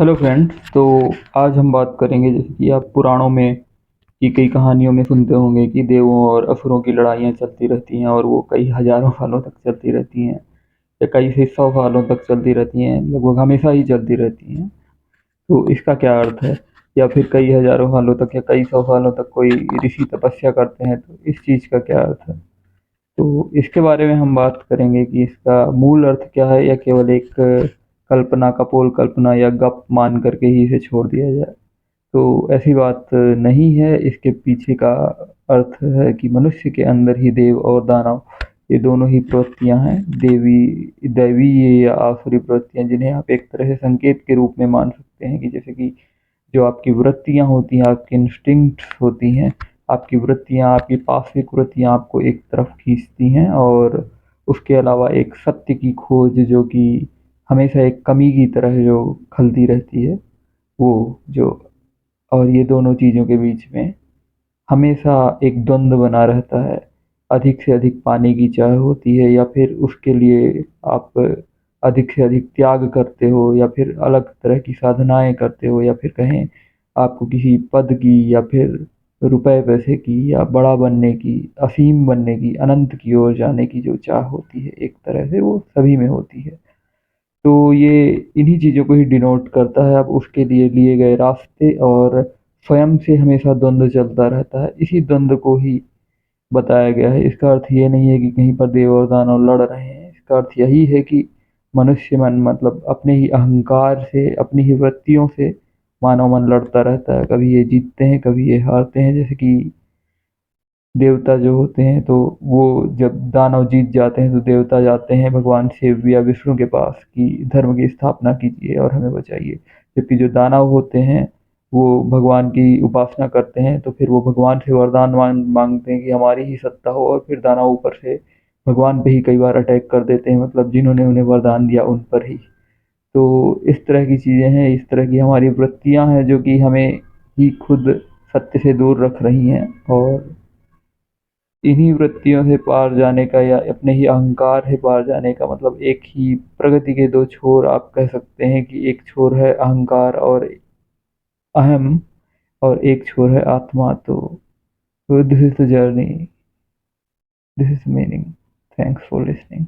Hello friends. तो आज हम बात करेंगे, जैसे कि आप पुराणों में की कई कहानियों में सुनते होंगे कि देवों और असुरों की लड़ाइयाँ चलती रहती हैं और वो कई हजारों सालों तक चलती रहती हैं या कई से 100 सालों तक चलती रहती हैं, लगभग हमेशा ही चलती रहती हैं। तो इसका क्या अर्थ है? या फिर कई हजारों सालों तक या कई 100 सालों तक कोई ऋषि तपस्या करते हैं, तो इस चीज़ का क्या अर्थ है? तो इसके बारे में हम बात करेंगे कि इसका मूल अर्थ क्या है, या केवल एक कल्पना, कपोल कल्पना या गप मान करके ही इसे छोड़ दिया जाए। तो ऐसी बात नहीं है। इसके पीछे का अर्थ है कि मनुष्य के अंदर ही देव और दानव, ये दोनों ही प्रवृत्तियां हैं। दैवी या आसुरी प्रवृत्तियां, जिन्हें आप एक तरह से संकेत के रूप में मान सकते हैं कि जैसे कि जो आपकी वृत्तियां होती हैं, आपकी इंस्टिंक्ट्स होती हैं, आपकी वृत्तियां, आपकी पाश्विक वृत्तियां आपको एक तरफ खींचती हैं, और उसके अलावा एक सत्य की खोज जो कि हमेशा एक कमी की तरह जो खलती रहती है, वो जो, और ये दोनों चीज़ों के बीच में हमेशा एक द्वंद्व बना रहता है। अधिक से अधिक पाने की चाह होती है, या फिर उसके लिए आप अधिक से अधिक त्याग करते हो, या फिर अलग तरह की साधनाएँ करते हो, या फिर कहें आपको किसी पद की या फिर रुपए पैसे की या बड़ा बनने की, असीम बनने की, अनंत की ओर जाने की जो चाह होती है, एक तरह से वो सभी में होती है। तो ये इन्हीं चीज़ों को ही डिनोट करता है। अब उसके लिए लिए गए रास्ते और स्वयं से हमेशा द्वंद्व चलता रहता है। इसी द्वंद्व को ही बताया गया है। इसका अर्थ ये नहीं है कि कहीं पर देव और दानव लड़ रहे हैं। इसका अर्थ यही है कि मनुष्य मन, मतलब अपने ही अहंकार से, अपनी ही वृत्तियों से मानव मन लड़ता रहता है। कभी ये जीतते हैं, कभी ये हारते हैं। जैसे कि देवता जो होते हैं, तो वो जब दानव जीत जाते हैं तो देवता जाते हैं भगवान शिव या विष्णु के पास कि धर्म की स्थापना कीजिए और हमें बचाइए। जबकि जो दानव होते हैं वो भगवान की उपासना करते हैं, तो फिर वो भगवान से वरदान मांगते हैं कि हमारी ही सत्ता हो, और फिर दानव ऊपर से भगवान पे ही कई बार अटैक कर देते हैं, मतलब जिन्होंने उन्हें वरदान दिया उन पर ही। तो इस तरह की चीज़ें हैं, इस तरह की हमारी वृत्तियां हैं जो कि हमें ही खुद सत्य से दूर रख रही हैं। और इन्हीं वृत्तियों से पार जाने का, या अपने ही अहंकार से पार जाने का, मतलब एक ही प्रगति के दो छोर आप कह सकते हैं कि एक छोर है अहंकार और अहम, और एक छोर है आत्मा। तो this is the journey, this is meaning. Thanks for listening.